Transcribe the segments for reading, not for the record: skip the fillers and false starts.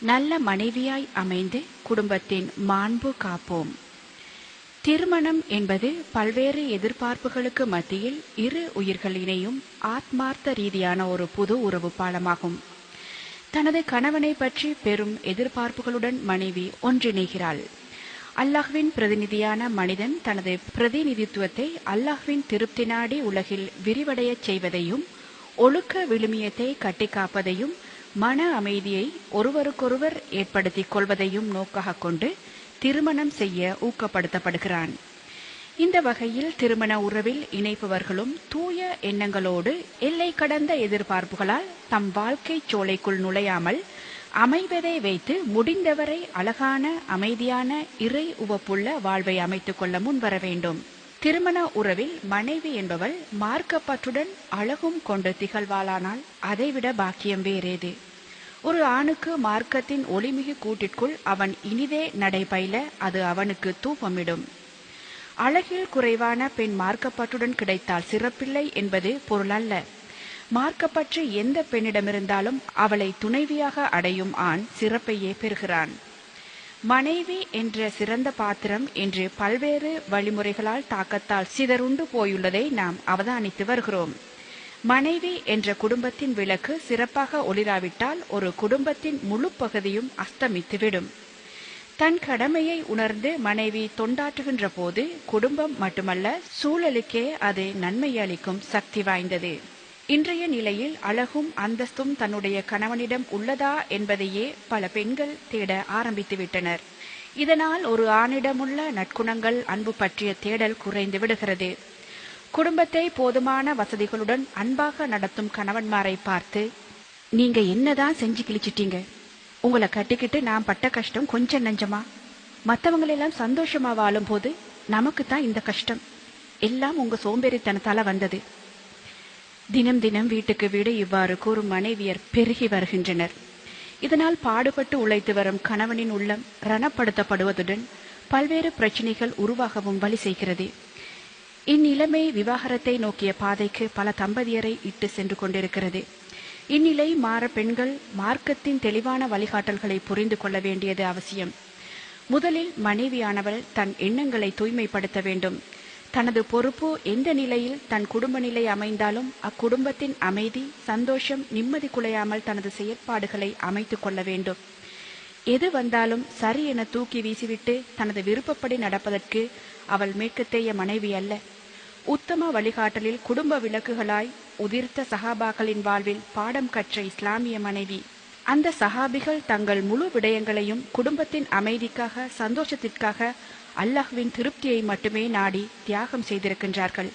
நல்ல மனைவியாய் அமைந்து குடும்பத்தின் மாண்பு காப்போம். திருமணம் என்பது பல்வேறு எதிர்பார்ப்புகளுக்கு மத்தியில் இரு உயிர்கள் இணையும் ஆத்மார்த்த ரீதியான ஒரு புது உறவு பாலமாகும். தனது கணவனை பற்றி பெரும் எதிர்பார்ப்புகளுடன் மனைவி ஒன்றிணைகிறாள். அல்லாஹ்வின் பிரதிநிதியான மனிதன் தனது பிரதிநிதித்துவத்தை அல்லாஹ்வின் திருப்தி நாடி உலகில் விரிவடையச் செய்வதையும், ஒழுக்க விழுமியத்தை கட்டிக்காப்பதையும், மன அமைதியை ஒருவருக்கொருவர் ஏற்படுத்திக் கொள்வதையும் நோக்காக கொண்டு திருமணம் செய்ய ஊக்கப்படுத்தப்படுகிறான். இந்த வகையில் திருமண உறவில் இணைப்பவர்களும் தூய எண்ணங்களோடு எல்லை கடந்த எதிர்பார்ப்புகளால் தம் வாழ்க்கை சோலைக்குள் நுழையாமல் அமைவதை வைத்து முடிந்தவரை அழகான அமைதியான இறை உவப்புள்ள வாழ்வை அமைத்துக் கொள்ள முன்வர வேண்டும். திருமண உறவில் மனைவி என்பவள் மார்க்கப்பற்றுடன் அழகும் கொண்டு திகழ்வாளானால் அதைவிட பாக்கியம் வேறேது? ஒரு ஆணுக்கு மார்க்கத்தின் ஒளிமிகு கூட்டிற்குள் அவன் இனிதே நடைபயில அது அவனுக்கு தூபமிடும். அழகில் குறைவான பெண் மார்க்கப்பற்றுடன் கிடைத்தால் சிறப்பில்லை என்பது பொருளல்ல. மார்க்கப்பற்று எந்த பெண்ணிடமிருந்தாலும் அவளை துணைவியாக அடையும் ஆண் சிறப்பையே பெறுகிறான். மனைவி என்ற சிறந்த பாத்திரம் என்று பல்வேறு வழிமுறைகளால் தாக்கத்தால் சிதறுண்டு போயுள்ளதை நாம் அவதானித்து வருகிறோம். மனைவி என்ற குடும்பத்தின் விளக்கு சிறப்பாக ஒளிராவிட்டால் ஒரு குடும்பத்தின் முழு பகுதியும் அஸ்தமித்துவிடும். தன் கடமையை உணர்ந்து மனைவி தொண்டாற்றுகின்ற போது குடும்பம் மட்டுமல்ல, சூழலுக்கே அது நன்மை அளிக்கும் சக்தி வாய்ந்தது. இன்றைய நிலையில் அழகும் அந்தஸ்தும் தன்னுடைய கணவனிடம் உள்ளதா என்பதையே பல பெண்கள் தேட ஆரம்பித்துவிட்டனர். இதனால் ஒரு ஆணிடமுள்ள நற்குணங்கள், அன்பு பற்றிய தேடல் குறைந்து விடுகிறது. குடும்பத்தை போதுமான வசதிகளுடன் அன்பாக நடத்தும் கணவன்மாரை பார்த்து, நீங்க என்னதான் செஞ்சு கிழிச்சிட்டீங்க, உங்களை கட்டிக்கிட்டு நான் பட்ட கஷ்டம் கொஞ்சம் நஞ்சமா, மற்றவங்களெல்லாம் சந்தோஷமா வாழும் போது நமக்கு தான் இந்த கஷ்டம், எல்லாம் உங்க சோம்பேறித்தனத்தால வந்தது. தினம் தினம் வீட்டுக்கு வீடு இவ்வாறு கூறும் மனைவியர் பெருகி வருகின்றனர். இதனால் பாடுபட்டு உழைத்து வரும் கணவனின் உள்ளம் ரணப்படுத்தப்படுவதுடன் பல்வேறு பிரச்சனைகள் உருவாகவும் வழி செய்கிறது. இந்நிலைமை விவாகரத்தை நோக்கிய பாதைக்கு பல தம்பதியரை இட்டு சென்று கொண்டிருக்கிறது. இந்நிலை மாற பெண்கள் மார்க்கத்தின் தெளிவான வழிகாட்டல்களை புரிந்து கொள்ள வேண்டியது அவசியம். முதலில் மனைவியானவள் தன் எண்ணங்களை தூய்மைப்படுத்த வேண்டும். தனது பொறுப்பு எந்த நிலையில் தன் குடும்ப நிலை அமைந்தாலும் அக்குடும்பத்தின் அமைதி, சந்தோஷம், நிம்மதி குலையாமல் தனது செயற்பாடுகளை அமைத்துக் கொள்ள வேண்டும். எது வந்தாலும் சரி என தூக்கி வீசிவிட்டு தனது விருப்பப்படி நடப்பதற்கு அவள் மேற்கத்தேய மனைவி அல்ல. உத்தம வழிகாட்டலில் குடும்ப விளக்குகளாய் உதிர்த்த சஹாபாக்களின் வாழ்வில் பாடம் கற்ற இஸ்லாமிய மனைவி. அந்த சஹாபிகள் தங்கள் முழு விடயங்களையும் குடும்பத்தின் அமைதிக்காக, சந்தோஷத்திற்காக, அல்லாஹ்வின் திருப்தியை மட்டுமே நாடி தியாகம் செய்திருக்கின்றார்கள்.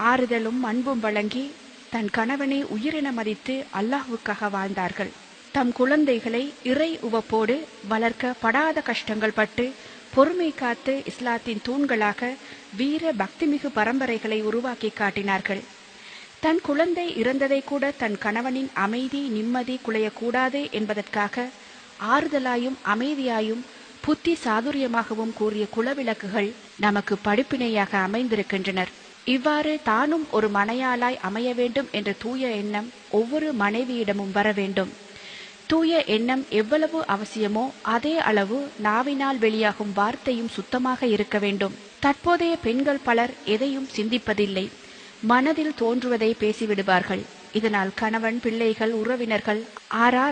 ஆறுதலும் அன்பும் வழங்கி தன் கணவனை உயிரென மதித்து அல்லாஹ்வுக்காக வாழ்ந்தார்கள். தம் குழந்தைகளை இறை உவப்போடு வளர்க்க படாத கஷ்டங்கள் பட்டு பொறுமை காத்து இஸ்லாத்தின் தூண்களாக வீர பக்திமிகு பரம்பரைகளை உருவாக்கி காட்டினார்கள். தன் குழந்தை இறந்ததை கூட தன் கணவனின் அமைதி, நிம்மதி குலையக்கூடாது என்பதற்காக ஆறுதலாயும் அமைதியாயும் புத்தி சாதுரியமாகவும் கூறிய குலவிளக்குகள் நமக்கு படிப்பினையாக அமைந்திருக்கின்றனர். இவ்வாறு தானும் ஒரு மனையாளாய் அமைய வேண்டும் என்ற தூய எண்ணம் ஒவ்வொரு மனைவியிடமும் வர வேண்டும். தூய எண்ணம் எவ்வளவு அவசியமோ அதே அளவு நாவினால் வெளியாகும் வார்த்தையும் சுத்தமாக இருக்க வேண்டும். தற்போதைய பெண்கள் பலர் எதையும் சிந்திப்பதில்லை, மனதில் தோன்றுவதை பேசிவிடுவார்கள். இதனால் கணவன், பிள்ளைகள், உறவினர்கள்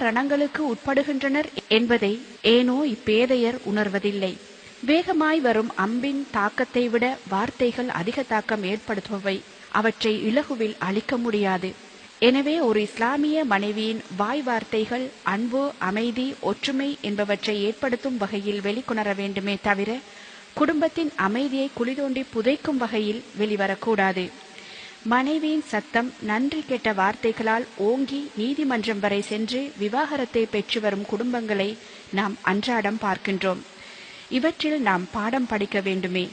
ரணங்களுக்கு உட்படுகின்றனர் என்பதை ஏனோ இப்பேதையர் உணர்வதில்லை. வேகமாய் வரும் அம்பின் தாக்கத்தை விட வார்த்தைகள் அதிக தாக்கம் ஏற்படுத்துபவை. அவற்றை இலகுவில் அழிக்க முடியாது. எனவே ஒரு இஸ்லாமிய மனைவியின் வாய் வார்த்தைகள் அன்பு, அமைதி, ஒற்றுமை என்பவற்றை ஏற்படுத்தும் வகையில் வெளிக்கொணர வேண்டுமே தவிர குடும்பத்தின் அமைதியை குளிதோண்டி புதைக்கும் வகையில் வெளிவரக்கூடாது. மனைவியின் சத்தம் நன்றி கெட்ட வார்த்தைகளால் ஓங்கி நீதிமன்றம் வரை சென்று விவாகரத்தை பெற்று வரும் குடும்பங்களை நாம் அன்றாடம் பார்க்கின்றோம். இவற்றில் நாம் பாடம் படிக்க வேண்டுமே.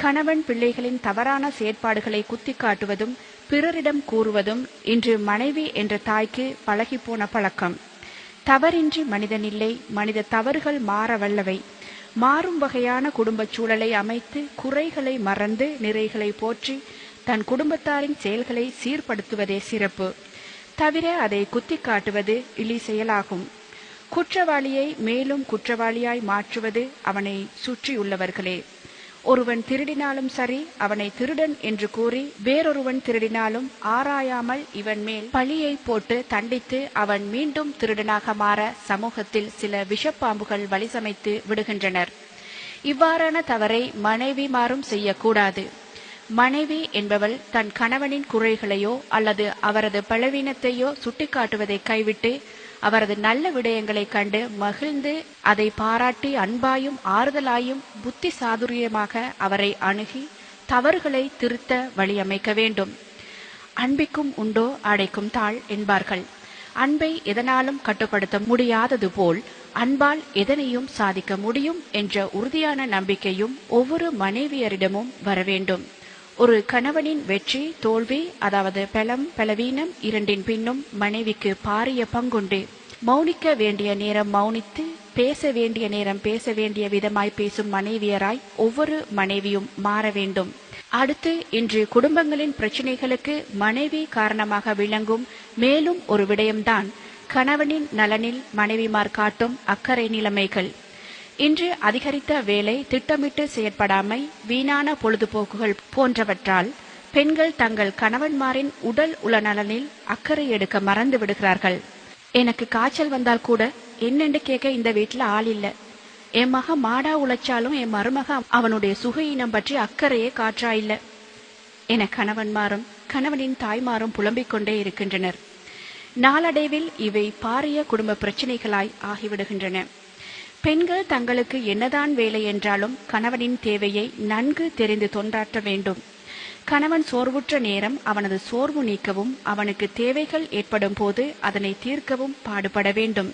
கணவன், பிள்ளைகளின் தவறான செயற்பாடுகளை குத்தி காட்டுவதும் பிறரிடம் கூறுவதும் இன்று மனைவி என்ற தாய்க்கு பழகிப்போன பழக்கம். தவறின்றி மனிதனில்லை, மனித தவறுகள் மாற வல்லவை. மாறும் வகையான குடும்பச் சூழலை அமைத்து குறைகளை மறந்து நிறைகளை போற்றி தன் குடும்பத்தாரின் செயல்களை சீர்படுத்துவதே சிறப்பு. தவிர அதை குத்தி காட்டுவது இழி செயலாகும். குற்றவாளியை மேலும் குற்றவாளியாய் மாற்றுவது அவனை சுற்றியுள்ளவர்களே. ஒருவன் திருடினாலும் சரி, அவனை திருடன் என்று கூறி வேறொருவன் திருடினாலும் ஆராயாமல் இவன் மேல் பழியை போட்டு தண்டித்து அவன் மீண்டும் திருடனாக மாற சமூகத்தில் சில விஷப்பாம்புகள் வழிசமைத்து விடுகின்றனர். இவ்வாறான தவறை மனைவிமாரும் செய்யக்கூடாது. மனைவி என்பவள் தன் கணவனின் குறைகளையோ அல்லது அவரது பலவீனத்தையோ சுட்டிக்காட்டுவதை கைவிட்டு அவரது நல்ல விடயங்களை கண்டு மகிழ்ந்து அதை பாராட்டி அன்பாயும் ஆறுதலாயும் புத்தி சாதுரியமாக அவரை அணுகி தவறுகளை திருத்த வழியமைக்க வேண்டும். அன்பிக்கும் உண்டோ அடைக்கும் தாழ் என்பார்கள். அன்பை எதனாலும் கட்டுப்படுத்த முடியாதது போல் அன்பால் எதனையும் சாதிக்க முடியும் என்ற உறுதியான நம்பிக்கையும் ஒவ்வொரு மனைவியரிடமும் வரவேண்டும். ஒரு கணவனின் வெற்றி தோல்வி, அதாவது பலவீனம் இரண்டின் பின்னும் மனைவிக்கு பாரிய பங்குண்டு. மௌனிக்க வேண்டிய நேரம் மௌனித்து, பேச வேண்டிய நேரம் பேச வேண்டிய விதமாய் பேசும் மனைவியராய் ஒவ்வொரு மனைவியும் மாற வேண்டும். அடுத்து, இன்று குடும்பங்களின் பிரச்சினைகளுக்கு மனைவி காரணமாக விளங்கும் மேலும் ஒரு விடயம்தான் கணவனின் நலனில் மனைவிமார் காட்டும் அக்கறை நிலைமைகள். இன்று அதிகரித்த வேலை, திட்டமிட்டு செயற்படாமை, வீணான பொழுதுபோக்குகள் போன்றவற்றால் பெண்கள் தங்கள் கணவன்மாரின் உடல் உளநலனில் அக்கறை எடுக்க மறந்து விடுகிறார்கள். எனக்கு காய்ச்சல் வந்தால் கூட என்னென்று கேட்க இந்த வீட்டுல ஆள் இல்ல. என் மக மாடா உழைச்சாலும் என் மருமக அவனுடைய சுகையினம் பற்றி அக்கறையே காற்றா இல்ல என கணவன்மாரும் கணவனின் தாய்மாரும் புலம்பிக் கொண்டே இருக்கின்றனர். நாளடைவில் இவை பாரிய குடும்ப பிரச்சினைகளாய் ஆகிவிடுகின்றன. பெண்கள் தங்களுக்கு என்னதான் வேலை என்றாலும் கணவனின் தேவையை நன்கு தெரிந்து தொண்டாற்ற வேண்டும். கணவன் சோர்வுற்ற நேரம் அவனது சோர்வு நீக்கவும், அவனுக்கு தேவைகள் ஏற்படும் போது அதனை தீர்க்கவும் பாடுபட வேண்டும்.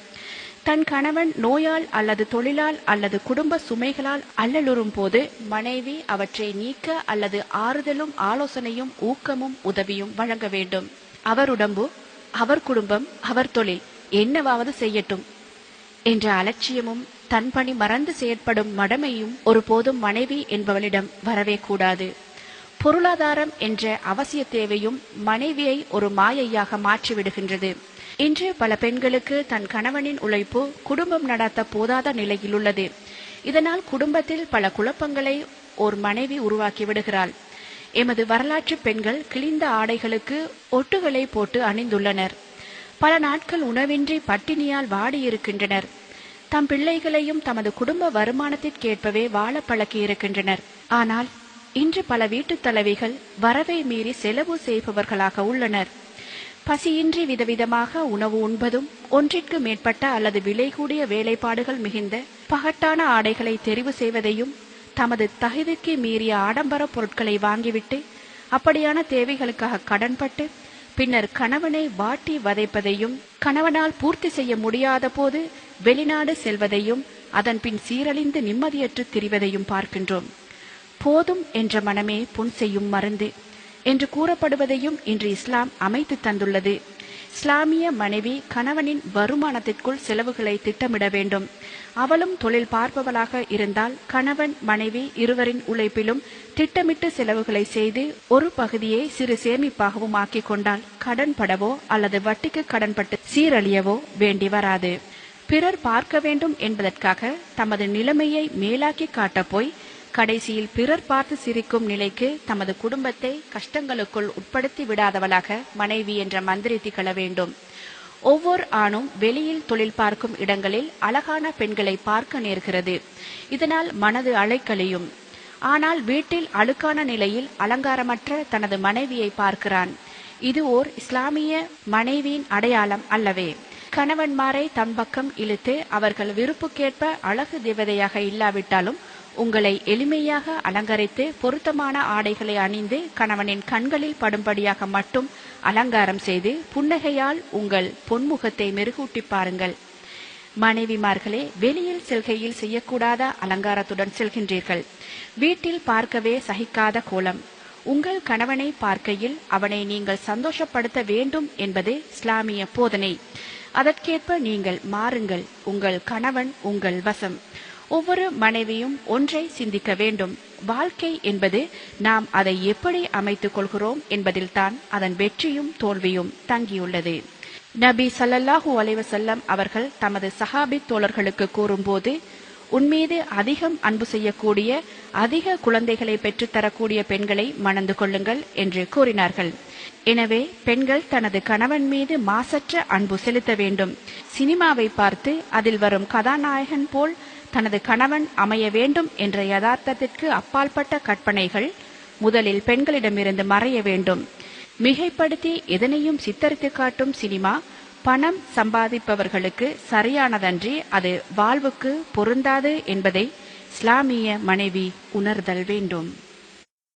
தன் கணவன் நோயால் அல்லது தொழிலால் அல்லது குடும்ப சுமைகளால் அல்லலுறும் போது மனைவி அவற்றை நீக்க அல்லது ஆறுதலும் ஆலோசனையும் ஊக்கமும் உதவியும் வழங்க வேண்டும். அவர் உடம்பு, அவர் குடும்பம், அவர் தொழில், என்னவாவது செய்யட்டும் என்ற அலட்சியமும் தன் பணி மறந்து செயற்படும் மடமையும் ஒருபோதும் மனைவி என்பவளிடம் வரவே கூடாது. பொருளாதாரம் என்ற அவசிய தேவையும் மனைவியை ஒரு மாயையாக மாற்றிவிடுகின்றது. இன்று பல பெண்களுக்கு தன் கணவனின் உழைப்பு குடும்பம் நடத்த போதாத நிலையில் உள்ளது. இதனால் குடும்பத்தில் பல குழப்பங்களை ஒரு மனைவி உருவாக்கி விடுகிறாள். எமது வரலாற்று பெண்கள் கிழிந்த ஆடைகளுக்கு ஒட்டுகளை போட்டு அணிந்துள்ளனர். பல நாட்கள் உணவின்றி பட்டினியால் வாடியிருக்கின்றனர். தம் பிள்ளைகளையும் தமது குடும்ப வருமானத்திற்கேற்பவே வாழ பழக்கி இருக்கின்றனர். ஆனால் இன்று பல வீட்டுத் தலைவிகள் வரவை மீறி செலவு செய்பவர்களாக உள்ளனர். பசியின்றி விதவிதமாக உணவு உண்பதும், ஒன்றிற்கு மேற்பட்ட அல்லது விலை கூடிய வேலைப்பாடுகள் மிகுந்த பகட்டான ஆடைகளை தெரிவு செய்வதையும், தமது தகுதிக்கு மீறிய ஆடம்பர பொருட்களை வாங்கிவிட்டு அப்படியான தேவைகளுக்காக கடன்பட்டு பின்னர் கணவனை வாட்டி வதைப்பதையும், கணவனால் பூர்த்தி செய்ய முடியாத போது வெளிநாடு செல்வதையும், அதன் பின் சீரழிந்து நிம்மதியற்று திரிவதையும் பார்க்கின்றோம். போதும் என்ற மனமே புண் செய்யும் மருந்து என்று கூறப்படுவதையும் இன்று இஸ்லாம் அமைத்து தந்துள்ளது. இஸ்லாமிய மனைவி கணவனின் வருமானத்திற்குள் செலவுகளை திட்டமிட வேண்டும். அவளும் தொழில் பார்ப்பவளாக இருந்தால் கணவன் மனைவி இருவரின் உழைப்பிலும் திட்டமிட்டு செலவுகளை செய்து ஒரு பகுதியை சிறு சேமிப்பாகவும் ஆக்கிக் கொண்டால் கடன் படவோ அல்லது வட்டிக்கு கடன்பட்டு சீரழியவோ வேண்டி வராது. பிறர் பார்க்க வேண்டும் என்பதற்காக தமது நிலைமையை மேலாக்கி காட்டப் போய் கடைசியில் பிறர் பார்த்து சிரிக்கும் நிலைக்கு தமது குடும்பத்தை கஷ்டங்களுக்குள் உட்படுத்தி விடாதவளாக மனைவி என்ற மந்திரி திகழ வேண்டும். ஒவ்வொரு ஆணும் வெளியில் தொழில் பார்க்கும் இடங்களில் அழகான பெண்களை பார்க்க நேர்கிறது. இதனால் மனது அலைக்கழியும். ஆனால் வீட்டில் அழுக்கான நிலையில் அலங்காரமற்ற தனது மனைவியை பார்க்கிறான். இது ஓர் இஸ்லாமிய மனைவியின் அடையாளம் அல்லவே. கணவன்மாரை தம் பக்கம் இழுத்து அவர்கள் விருப்புக்கேற்ப அழகு தேவதையாக இல்லாவிட்டாலும் உங்களை எளிமையாக அலங்கரித்து பொருத்தமான ஆடைகளை அணிந்து கணவனின் கண்களில் படும்படியாக மட்டும் அலங்காரம் செய்து புன்னகையால் உங்கள் பொன்முகத்தை மெருகூட்டி பாருங்கள். மனைவிமார்களே, வெளியில் செல்கையில் செய்யக்கூடாத அலங்காரத்துடன் செல்கின்றீர்கள். வீட்டில் பார்க்கவே சகிக்காத கோலம். உங்கள் கணவனை பார்க்கையில் அவனை நீங்கள் சந்தோஷப்படுத்த வேண்டும் என்பது இஸ்லாமிய போதனை. அதற்கேற்ப நீங்கள் மாறுங்கள். உங்கள் கணவன் உங்கள் வசம். ஒவ்வொரு மனைவியும் ஒன்றை சிந்திக்க வேண்டும். வாழ்க்கை என்பது நாம் அதை எப்படி அமைத்துக் கொள்கிறோம் என்பதில்தான் அதன் வெற்றியும் தோல்வியும் தங்கியுள்ளது. நபி ஸல்லல்லாஹு அலைஹி வஸல்லம் அவர்கள் தமது சஹாபி தோழர்களுக்கு கூறும்போது, உன்மீது அதிகம் அன்பு செய்யக்கூடிய, அதிக குழந்தைகளை பெற்றுத்தரக்கூடிய பெண்களை மணந்து கொள்ளுங்கள் என்று கூறினார்கள். எனவே பெண்கள் தனது கணவன் மீது மாசற்ற அன்பு செலுத்த வேண்டும். சினிமாவை பார்த்து அதில் வரும் கதாநாயகன் போல் தனது கணவன் அமைய வேண்டும் என்ற யதார்த்தத்திற்கு அப்பாற்பட்ட கற்பனைகள் முதலில் பெண்களிடமிருந்து மறைய வேண்டும். மிகைப்படுத்தி எதனையும் சித்தரித்து காட்டும் சினிமா பணம் சம்பாதிப்பவர்களுக்கு சரியானதன்றி அது வாழ்வுக்கு பொருந்தாது என்பதை இஸ்லாமிய மனைவி உணர்தல் வேண்டும்.